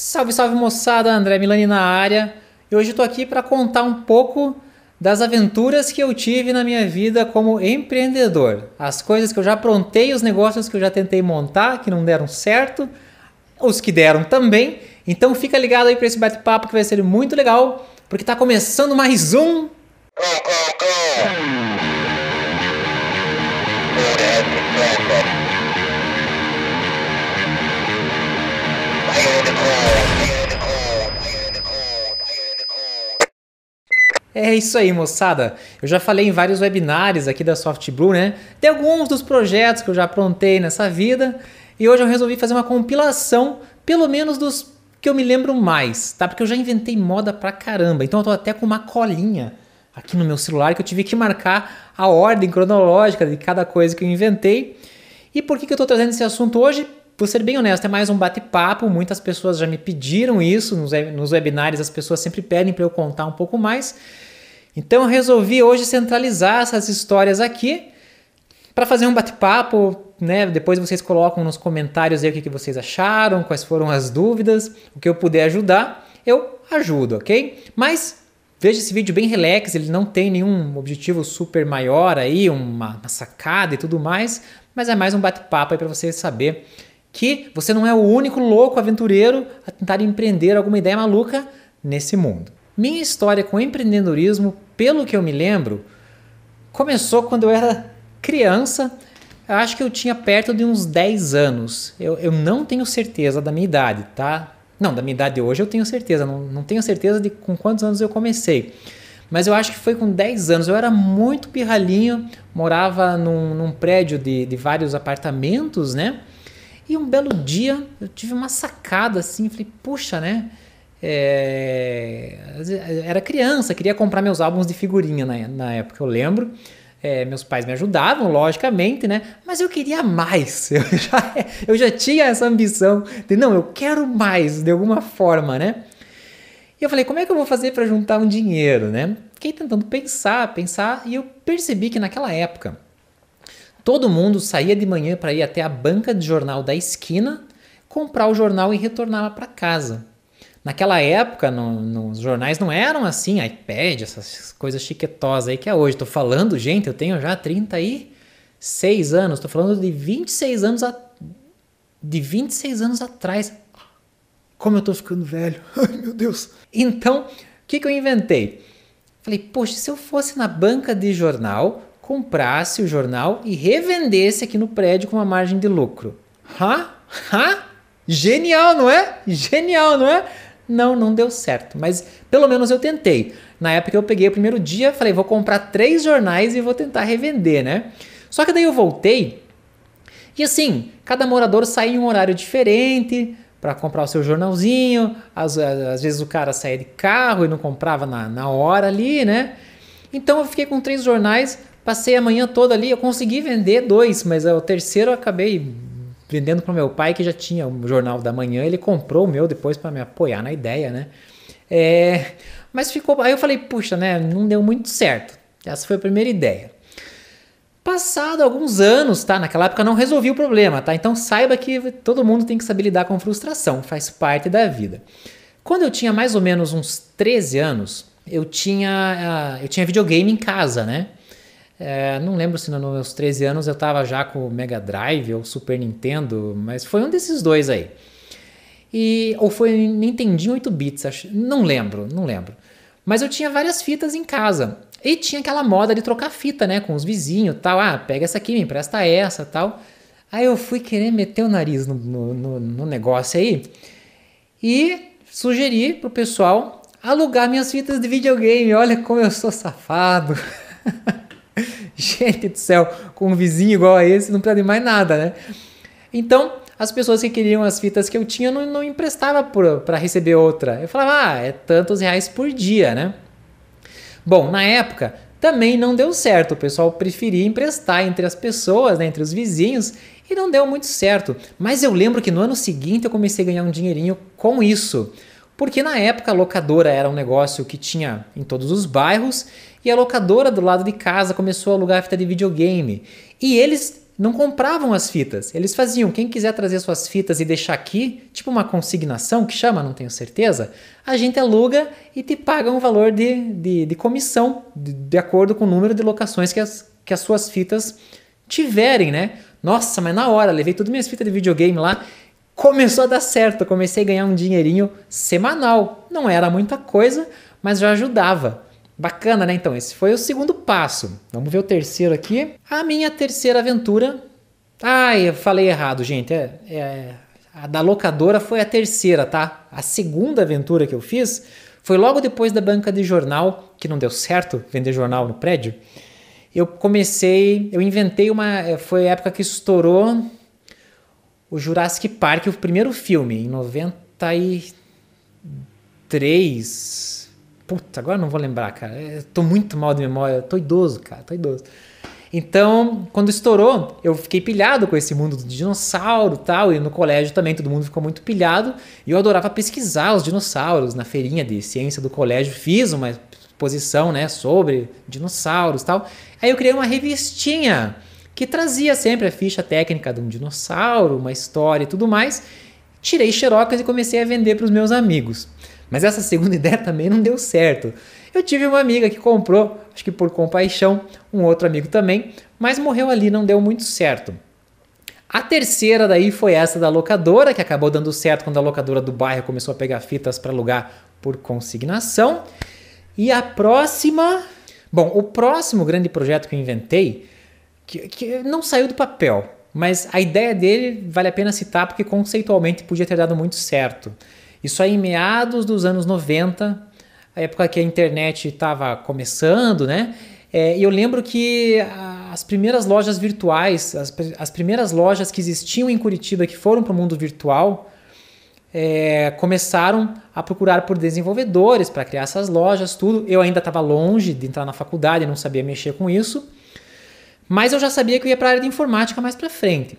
Salve, salve moçada, André Milani na área. E hoje eu tô aqui para contar um pouco das aventuras que eu tive na minha vida como empreendedor. As coisas que eu já aprontei, os negócios que eu já tentei montar, que não deram certo, os que deram também. Então fica ligado aí para esse bate-papo que vai ser muito legal, porque tá começando mais um... É isso aí, moçada. Eu já falei em vários webinários aqui da SoftBlue, né? De alguns dos projetos que eu já aprontei nessa vida. E hoje eu resolvi fazer uma compilação, pelo menos dos que eu me lembro mais, tá? Porque eu já inventei moda pra caramba. Então eu tô até com uma colinha aqui no meu celular que eu tive que marcar a ordem cronológica de cada coisa que eu inventei. E por que eu tô trazendo esse assunto hoje? Vou ser bem honesto, é mais um bate-papo. Muitas pessoas já me pediram isso nos webinários, as pessoas sempre pedem para eu contar um pouco mais. Então eu resolvi hoje centralizar essas histórias aqui para fazer um bate-papo, né? Depois vocês colocam nos comentários aí o que vocês acharam, quais foram as dúvidas, o que eu puder ajudar, eu ajudo, ok? Mas veja esse vídeo bem relax, ele não tem nenhum objetivo super maior aí, uma sacada e tudo mais, mas é mais um bate-papo aí para você saber que você não é o único louco aventureiro a tentar empreender alguma ideia maluca nesse mundo. Minha história com empreendedorismo, pelo que eu me lembro, começou quando eu era criança. Eu acho que eu tinha perto de uns 10 anos. Eu não tenho certeza da minha idade, tá? Não, da minha idade hoje eu tenho certeza. Não tenho certeza de com quantos anos eu comecei. Mas eu acho que foi com 10 anos. Eu era muito pirralhinho, morava num prédio de vários apartamentos, né? E um belo dia eu tive uma sacada assim, falei, puxa, né? Era criança, queria comprar meus álbuns de figurinha na época, eu lembro. Meus pais me ajudavam, logicamente, né? Mas eu queria mais. Eu já tinha essa ambição de, não, eu quero mais, de alguma forma, né? E eu falei, como é que eu vou fazer para juntar um dinheiro, né? Fiquei tentando pensar, e eu percebi que naquela época todo mundo saía de manhã para ir até a banca de jornal da esquina, comprar o jornal e retornava para casa. Naquela época, nos jornais não eram assim, iPad, essas coisas chiquetosas aí que é hoje. Estou falando, gente, eu tenho já 36 anos, estou falando de 26 anos, de 26 anos atrás. Como eu estou ficando velho, ai meu Deus. Então, o que eu inventei? Falei, poxa, se eu fosse na banca de jornal, comprasse o jornal e revendesse aqui no prédio com uma margem de lucro. Genial, não é? Genial, não é? Não deu certo, mas pelo menos eu tentei. Na época eu peguei o primeiro dia, falei, vou comprar 3 jornais e vou tentar revender, né? Só que daí eu voltei e assim, cada morador saía em um horário diferente para comprar o seu jornalzinho. Às vezes o cara saía de carro e não comprava na hora ali, né? Então eu fiquei com 3 jornais, passei a manhã toda ali, eu consegui vender 2, mas o terceiro eu acabei vendendo para o meu pai, que já tinha o jornal da manhã. Ele comprou o meu depois para me apoiar na ideia, né? Mas ficou... Aí eu falei, puxa, né? Não deu muito certo. Essa foi a primeira ideia. Passado alguns anos, tá? Naquela época eu não resolvi o problema, tá? Então saiba que todo mundo tem que saber lidar com frustração. Faz parte da vida. Quando eu tinha mais ou menos uns 13 anos, eu tinha videogame em casa, né? Não lembro se nos meus 13 anos eu tava já com o Mega Drive ou Super Nintendo, mas foi um desses dois aí. Ou foi Nintendinho 8 bits, acho, não lembro. Mas eu tinha várias fitas em casa. E tinha aquela moda de trocar fita, né, com os vizinhos e tal. Pega essa aqui, me empresta essa tal. Aí eu fui querer meter o nariz no negócio aí e sugeri pro pessoal alugar minhas fitas de videogame. Olha como eu sou safado. Gente do céu, com um vizinho igual a esse não precisa de mais nada, né? Então, as pessoas que queriam as fitas que eu tinha não emprestava para receber outra. Eu falava, é tantos reais por dia, né? Bom, na época também não deu certo. O pessoal preferia emprestar entre as pessoas, né, entre os vizinhos, e não deu muito certo. Mas eu lembro que no ano seguinte eu comecei a ganhar um dinheirinho com isso. Porque na época a locadora era um negócio que tinha em todos os bairros, e a locadora do lado de casa começou a alugar fita de videogame. E eles não compravam as fitas. Eles faziam, quem quiser trazer suas fitas e deixar aqui, tipo uma consignação que chama, não tenho certeza, a gente aluga e te paga um valor de comissão, de acordo com o número de locações que as suas fitas tiverem, né? Nossa, mas na hora, levei todas minhas fitas de videogame lá, começou a dar certo, eu comecei a ganhar um dinheirinho semanal. Não era muita coisa, mas já ajudava. Bacana, né? Então, esse foi o segundo passo. Vamos ver o terceiro aqui. A minha terceira aventura... eu falei errado, gente. A da locadora foi a terceira, tá? A segunda aventura que eu fiz foi logo depois da banca de jornal, que não deu certo vender jornal no prédio. Eu inventei foi a época que estourou o Jurassic Park, o primeiro filme, em 93... Puta, agora não vou lembrar, cara. Eu tô muito mal de memória. Tô idoso, cara. Tô idoso. Então, quando estourou, eu fiquei pilhado com esse mundo do dinossauro e tal. E no colégio também todo mundo ficou muito pilhado. E eu adorava pesquisar os dinossauros na feirinha de ciência do colégio. Fiz uma exposição, né, sobre dinossauros e tal. Aí eu criei uma revistinha que trazia sempre a ficha técnica de um dinossauro, uma história e tudo mais. Tirei xerox e comecei a vender para os meus amigos. Mas essa segunda ideia também não deu certo. Eu tive uma amiga que comprou, acho que por compaixão, um outro amigo também, mas morreu ali, não deu muito certo. A terceira daí foi essa da locadora, que acabou dando certo quando a locadora do bairro começou a pegar fitas para alugar por consignação. E a próxima... Bom, o próximo grande projeto que eu inventei, que não saiu do papel, mas a ideia dele vale a pena citar porque conceitualmente podia ter dado muito certo. Isso aí em meados dos anos 90, a época que a internet estava começando, né? E eu lembro que as primeiras lojas virtuais, as primeiras lojas que existiam em Curitiba, que foram para o mundo virtual, começaram a procurar por desenvolvedores para criar essas lojas, tudo. Eu ainda estava longe de entrar na faculdade, não sabia mexer com isso, mas eu já sabia que eu ia para a área de informática mais para frente.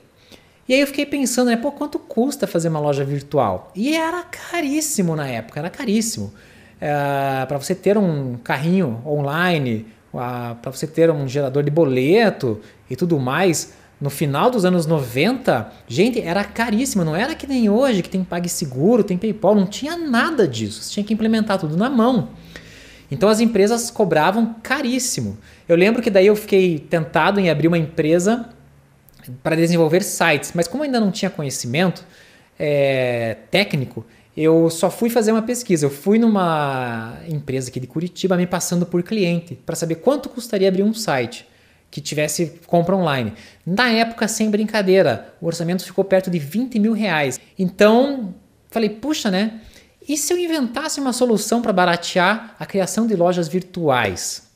E aí eu fiquei pensando, né, quanto custa fazer uma loja virtual? E era caríssimo na época, era caríssimo. Para você ter um carrinho online, para você ter um gerador de boleto e tudo mais, no final dos anos 90, gente, era caríssimo. Não era que nem hoje, que tem PagSeguro, tem PayPal, não tinha nada disso. Você tinha que implementar tudo na mão. Então as empresas cobravam caríssimo. Eu lembro que daí eu fiquei tentado em abrir uma empresa para desenvolver sites, mas como ainda não tinha conhecimento técnico, eu só fui fazer uma pesquisa. Eu fui numa empresa aqui de Curitiba me passando por cliente para saber quanto custaria abrir um site que tivesse compra online. Na época, sem brincadeira, o orçamento ficou perto de 20 mil reais. Então, falei, puxa, né? E se eu inventasse uma solução para baratear a criação de lojas virtuais?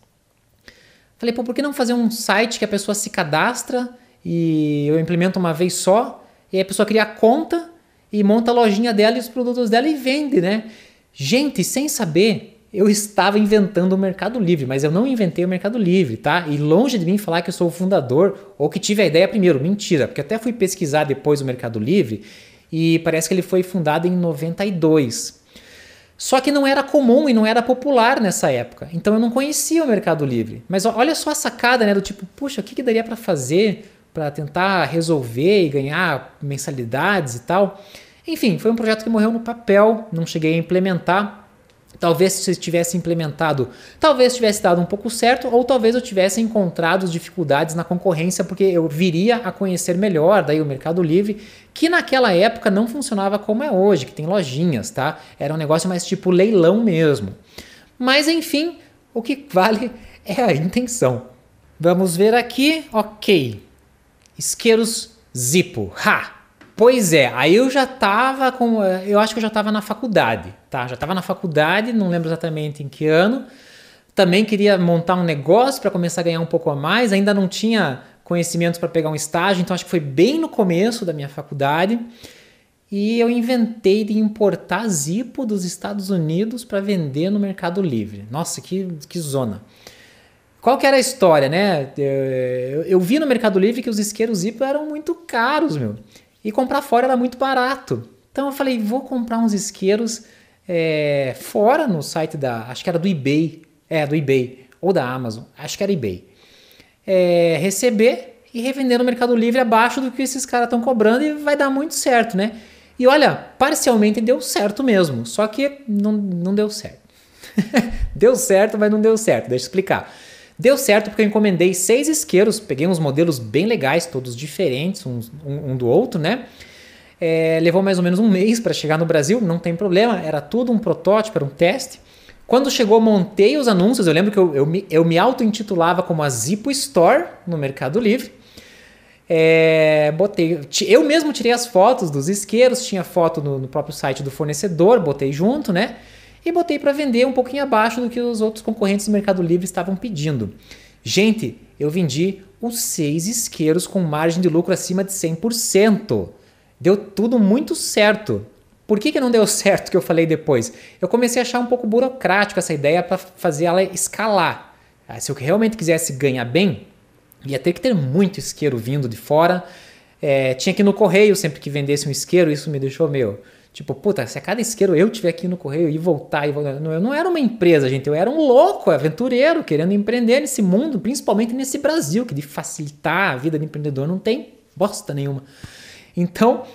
Falei, por que não fazer um site que a pessoa se cadastra e eu implemento uma vez só, e aí a pessoa cria a conta e monta a lojinha dela e os produtos dela e vende, né? Gente, sem saber, eu estava inventando o Mercado Livre, mas eu não inventei o Mercado Livre, tá? E longe de mim falar que eu sou o fundador ou que tive a ideia primeiro, mentira, porque até fui pesquisar depois o Mercado Livre e parece que ele foi fundado em 92. Só que não era comum e não era popular nessa época, então eu não conhecia o Mercado Livre. Mas olha só a sacada, né? Do tipo, puxa, o que daria para fazer para tentar resolver e ganhar mensalidades e tal. Enfim, foi um projeto que morreu no papel, não cheguei a implementar. Talvez se tivesse implementado, talvez tivesse dado um pouco certo, ou talvez eu tivesse encontrado dificuldades na concorrência, porque eu viria a conhecer melhor daí o Mercado Livre, que naquela época não funcionava como é hoje, que tem lojinhas, tá? Era um negócio mais tipo leilão mesmo. Mas enfim, o que vale é a intenção. Vamos ver aqui, ok. Isqueiros Zippo. Pois é, aí eu já estava eu acho que eu já estava na faculdade, tá? Já estava na faculdade, não lembro exatamente em que ano. Também queria montar um negócio para começar a ganhar um pouco a mais, ainda não tinha conhecimentos para pegar um estágio, então acho que foi bem no começo da minha faculdade. E eu inventei de importar Zippo dos Estados Unidos para vender no Mercado Livre. Nossa, que zona. Qual que era a história, né? Eu vi no Mercado Livre que os isqueiros Zippo eram muito caros, meu. E comprar fora era muito barato. Então eu falei, vou comprar uns isqueiros fora no site acho que era do eBay. Do eBay. Ou da Amazon. Acho que era eBay. Receber e revender no Mercado Livre abaixo do que esses caras estão cobrando e vai dar muito certo, né? E olha, parcialmente deu certo mesmo, só que não deu certo. Deu certo, mas não deu certo, deixa eu explicar. Deu certo porque eu encomendei 6 isqueiros, peguei uns modelos bem legais, todos diferentes, um do outro, né? Levou mais ou menos um mês para chegar no Brasil, não tem problema, era tudo um protótipo, era um teste. Quando chegou, montei os anúncios, eu lembro que eu me auto-intitulava como a Zippo Store no Mercado Livre. Eu mesmo tirei as fotos dos isqueiros, tinha foto no próprio site do fornecedor, botei junto, né? E botei para vender um pouquinho abaixo do que os outros concorrentes do Mercado Livre estavam pedindo. Gente, eu vendi os 6 isqueiros com margem de lucro acima de 100%. Deu tudo muito certo. Por que não deu certo, que eu falei depois? Eu comecei a achar um pouco burocrático essa ideia para fazer ela escalar. Se eu realmente quisesse ganhar bem, ia ter que ter muito isqueiro vindo de fora. Tinha que ir no correio sempre que vendesse um isqueiro, isso me deixou meio... Tipo, puta, se a cada isqueiro eu tiver aqui no correio e voltar... Eu não era uma empresa, gente, eu era um louco, aventureiro, querendo empreender nesse mundo, principalmente nesse Brasil, que de facilitar a vida de empreendedor não tem bosta nenhuma. Então,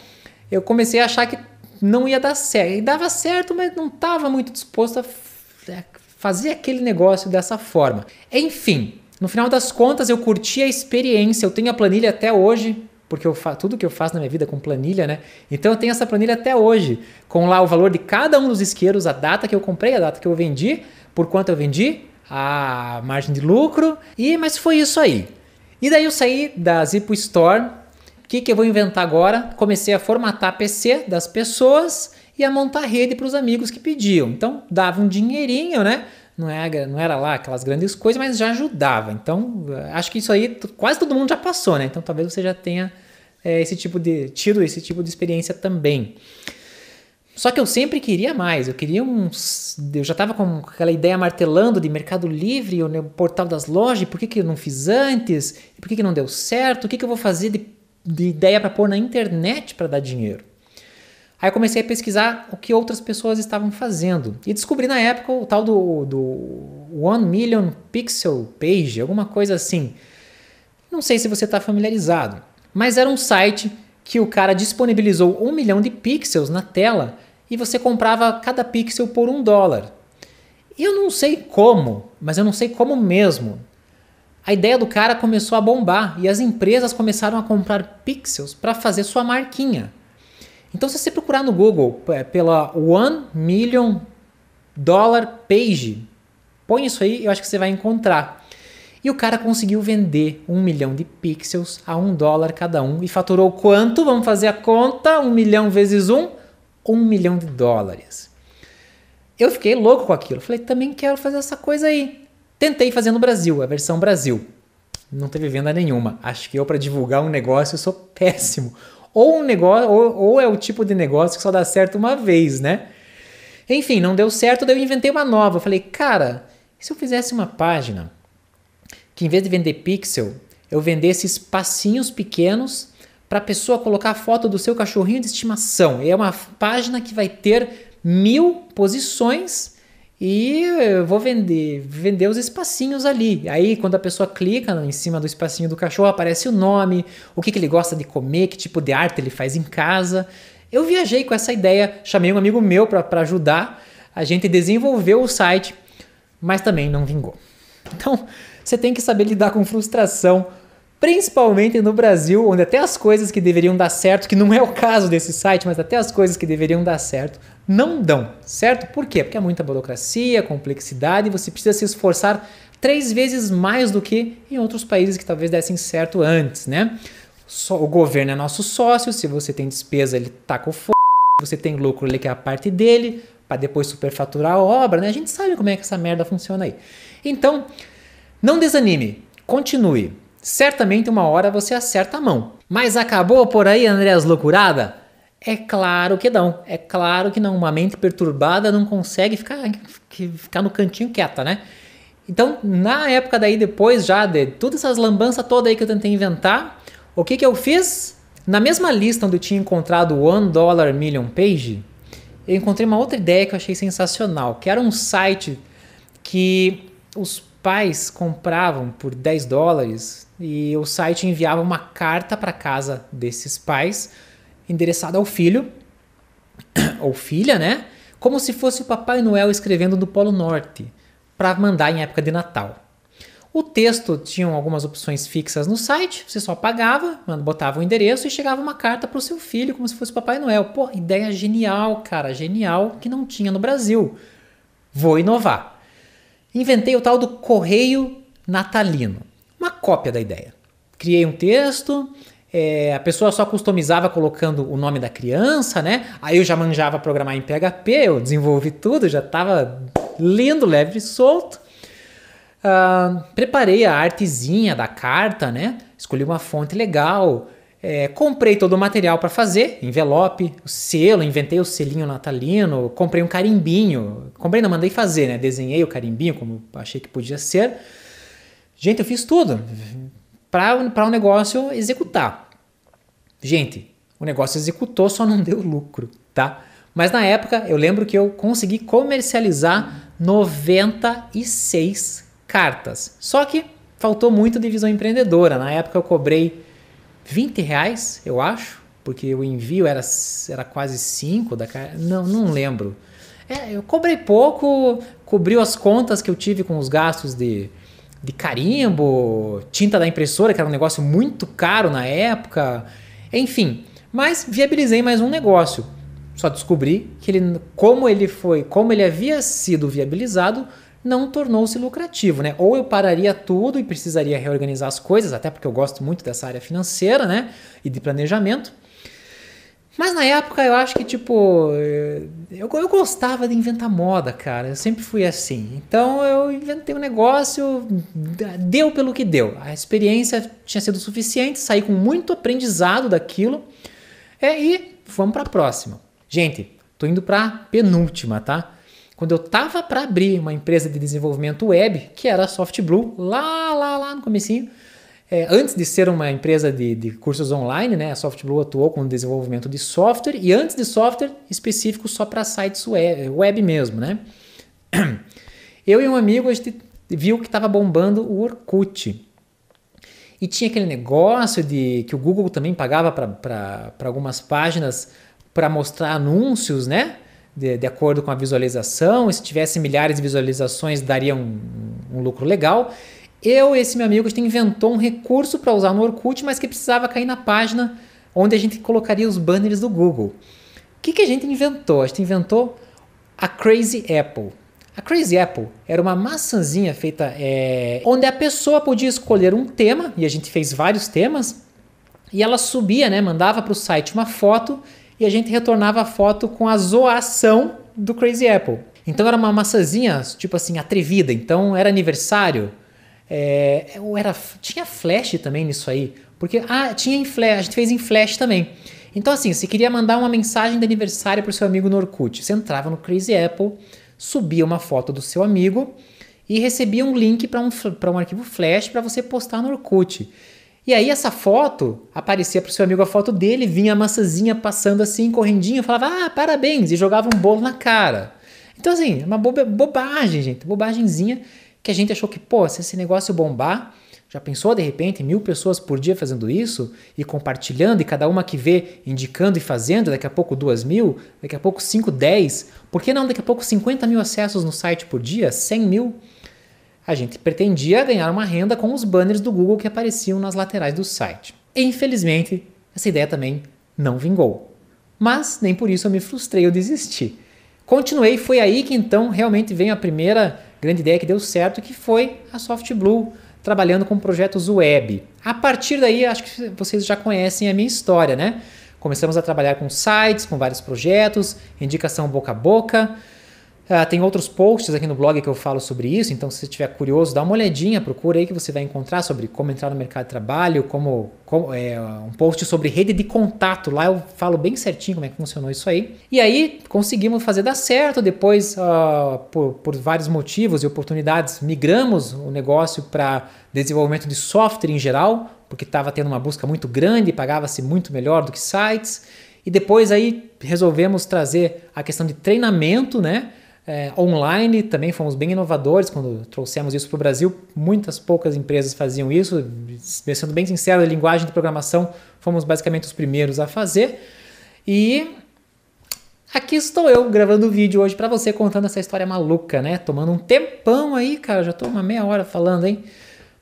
eu comecei a achar que não ia dar certo. E dava certo, mas não estava muito disposto a fazer aquele negócio dessa forma. Enfim, no final das contas, eu curti a experiência, eu tenho a planilha até hoje, porque tudo que eu faço na minha vida é com planilha, né? Então eu tenho essa planilha até hoje, com lá o valor de cada um dos isqueiros, a data que eu comprei, a data que eu vendi, por quanto eu vendi, a margem de lucro, mas foi isso aí. E daí eu saí da Zippo Store. O que eu vou inventar agora? Comecei a formatar PC das pessoas e a montar rede para os amigos que pediam. Então dava um dinheirinho, né? Não era lá aquelas grandes coisas, mas já ajudava. Então, acho que isso aí quase todo mundo já passou, né? Então, talvez você já tenha tido esse tipo de experiência também. Só que eu sempre queria mais. Eu já estava com aquela ideia martelando de Mercado Livre, o portal das lojas. Por que eu não fiz antes? Por que não deu certo? O que eu vou fazer de ideia para pôr na internet para dar dinheiro? Aí eu comecei a pesquisar o que outras pessoas estavam fazendo. E descobri na época o tal do 1 Million Pixel Page, alguma coisa assim. Não sei se você está familiarizado, mas era um site que o cara disponibilizou 1 milhão de pixels na tela e você comprava cada pixel por $1. E eu não sei como, mas eu não sei como mesmo. A ideia do cara começou a bombar e as empresas começaram a comprar pixels para fazer sua marquinha. Então, se você procurar no Google pela 1 Million Page, põe isso aí, eu acho que você vai encontrar. E o cara conseguiu vender 1 milhão de pixels a $1 cada um e faturou quanto? Vamos fazer a conta, 1 milhão vezes 1, $1 milhão. Eu fiquei louco com aquilo, falei, também quero fazer essa coisa aí. Tentei fazer no Brasil, a versão Brasil. Não teve venda nenhuma. Acho que eu, para divulgar um negócio, eu sou péssimo. Ou é o tipo de negócio que só dá certo uma vez, né? Enfim, não deu certo, daí eu inventei uma nova. Eu falei, cara, e se eu fizesse uma página que em vez de vender pixel, eu vendesse espacinhos pequenos para a pessoa colocar a foto do seu cachorrinho de estimação. E é uma página que vai ter 1000 posições e eu vou vender os espacinhos ali. Aí quando a pessoa clica em cima do espacinho do cachorro, aparece o nome, o que ele gosta de comer, que tipo de arte ele faz em casa. Eu viajei com essa ideia, chamei um amigo meu para ajudar. A gente desenvolveu o site, mas também não vingou. Então, você tem que saber lidar com frustração, principalmente no Brasil, onde até as coisas que deveriam dar certo, que não é o caso desse site, mas até as coisas que deveriam dar certo, não dão, certo? Por quê? Porque é muita burocracia, complexidade, e você precisa se esforçar 3 vezes mais do que em outros países que talvez dessem certo antes, né? O governo é nosso sócio, se você tem despesa, ele taca o fogo, se você tem lucro, ele quer a parte dele, para depois superfaturar a obra, né? A gente sabe como é que essa merda funciona aí. Então, não desanime, continue. Certamente uma hora você acerta a mão. Mas acabou por aí, Andréas Loucurada? É claro que não. É claro que não. Uma mente perturbada não consegue ficar no cantinho quieta, né? Então, na época daí, depois já de todas essas lambanças todas aí que eu tentei inventar, o que eu fiz? Na mesma lista onde eu tinha encontrado o $1 Million Page, eu encontrei uma outra ideia que eu achei sensacional, que era um site que os pais compravam por $10 e o site enviava uma carta para casa desses pais, endereçada ao filho ou filha, né? Como se fosse o Papai Noel escrevendo do Polo Norte, para mandar em época de Natal. O texto tinha algumas opções fixas no site, você só pagava, botava o endereço e chegava uma carta para o seu filho, como se fosse o Papai Noel. Pô, ideia genial, cara, genial, que não tinha no Brasil. Vou inovar. Inventei o tal do correio natalino, uma cópia da ideia. Criei um texto, a pessoa só customizava colocando o nome da criança, né? Aí eu já manjava programar em PHP, eu desenvolvi tudo, já estava lindo, leve e solto. Preparei a artezinha da carta, né? Escolhi uma fonte legal, comprei todo o material para fazer, envelope, o selo, inventei o selinho natalino, comprei um carimbinho, não, mandei fazer, né? Desenhei o carimbinho como achei que podia ser. Gente, eu fiz tudo para o negócio executar. Gente, o negócio executou, só não deu lucro, tá? Mas na época eu lembro que eu consegui comercializar 96 cartas. Só que faltou muito de visão empreendedora. Na época eu cobrei R$20, eu acho, porque o envio era quase 5 da carta. Não lembro. Eu cobrei pouco, cobriu as contas que eu tive com os gastos de carimbo, tinta da impressora, que era um negócio muito caro na época. Enfim, mas viabilizei mais um negócio. Só descobri que como ele havia sido viabilizado, não tornou-se lucrativo, né? Ou eu pararia tudo e precisaria reorganizar as coisas, até porque eu gosto muito dessa área financeira, né? E de planejamento. Mas na época eu acho que, eu gostava de inventar moda, cara. Eu sempre fui assim. Então eu inventei um negócio, deu pelo que deu. A experiência tinha sido suficiente, saí com muito aprendizado daquilo. E vamos para a próxima. Gente, tô indo para a penúltima, tá? Quando eu tava para abrir uma empresa de desenvolvimento web, que era a SoftBlue, lá no comecinho, antes de ser uma empresa de cursos online, né, a SoftBlue atuou com o desenvolvimento de software e antes de software específico só para sites web mesmo, né? Eu e um amigo, a gente viu que estava bombando o Orkut. E tinha aquele negócio que o Google também pagava para algumas páginas para mostrar anúncios, né? De acordo com a visualização, e se tivesse milhares de visualizações daria um lucro legal. Esse meu amigo, a gente inventou um recurso para usar no Orkut, mas que precisava cair na página onde a gente colocaria os banners do Google. O que a gente inventou? A gente inventou a Crazy Apple. A Crazy Apple era uma maçãzinha feita onde a pessoa podia escolher um tema, e a gente fez vários temas, e ela subia, né, mandava para o site uma foto e a gente retornava a foto com a zoação do Crazy Apple. Então era uma maçãzinha, tipo assim, atrevida. Então era aniversário. Tinha flash também nisso aí. Porque, tinha em flash, a gente fez em flash também. Então assim, você queria mandar uma mensagem de aniversário para o seu amigo no Orkut. Você entrava no Crazy Apple, subia uma foto do seu amigo e recebia um link para um arquivo flash para você postar no Orkut. E aí essa foto, aparecia pro seu amigo a foto dele, vinha a maçãzinha passando assim, correndinho, falava, parabéns, e jogava um bolo na cara. Então assim, uma bobagem, gente, bobagemzinha, que a gente achou que, se esse negócio bombar, já pensou de repente 1.000 pessoas por dia fazendo isso, e compartilhando, e cada uma que vê, indicando e fazendo, daqui a pouco 2.000, daqui a pouco 5, 10, por que não daqui a pouco 50.000 acessos no site por dia, 100.000? A gente pretendia ganhar uma renda com os banners do Google que apareciam nas laterais do site. E, infelizmente, essa ideia também não vingou. Mas nem por isso eu me frustrei ou desisti. Continuei, foi aí que então realmente veio a primeira grande ideia que deu certo, que foi a SoftBlue, trabalhando com projetos web. A partir daí, acho que vocês já conhecem a minha história, né? Começamos a trabalhar com sites, com vários projetos, indicação boca a boca. Tem outros posts aqui no blog que eu falo sobre isso, então se você estiver curioso, dá uma olhadinha, procura aí que você vai encontrar sobre como entrar no mercado de trabalho, um post sobre rede de contato, lá eu falo bem certinho como é que funcionou isso aí. E aí conseguimos fazer dar certo, depois por vários motivos e oportunidades migramos o negócio para desenvolvimento de software em geral, porque estava tendo uma busca muito grande, pagava-se muito melhor do que sites, e depois aí resolvemos trazer a questão de treinamento, né? online, também fomos bem inovadores quando trouxemos isso para o Brasil. Muitas poucas empresas faziam isso. Sendo bem sincero, a linguagem de programação fomos basicamente os primeiros a fazer. E aqui estou eu gravando o vídeo hoje para você, contando essa história maluca, né? Tomando um tempão aí, cara, já estou uma meia hora falando, hein?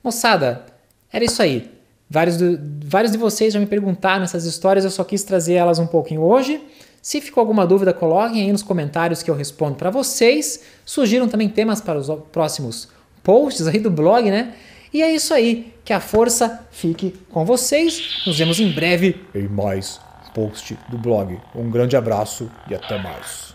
Moçada, era isso aí. Vários de vocês já me perguntaram essas histórias, eu só quis trazer elas um pouquinho hoje. Se ficou alguma dúvida, coloquem aí nos comentários que eu respondo para vocês. Sugiram também temas para os próximos posts aí do blog, né? E é isso aí. Que a força fique com vocês. Nos vemos em breve em mais post do blog. Um grande abraço e até mais.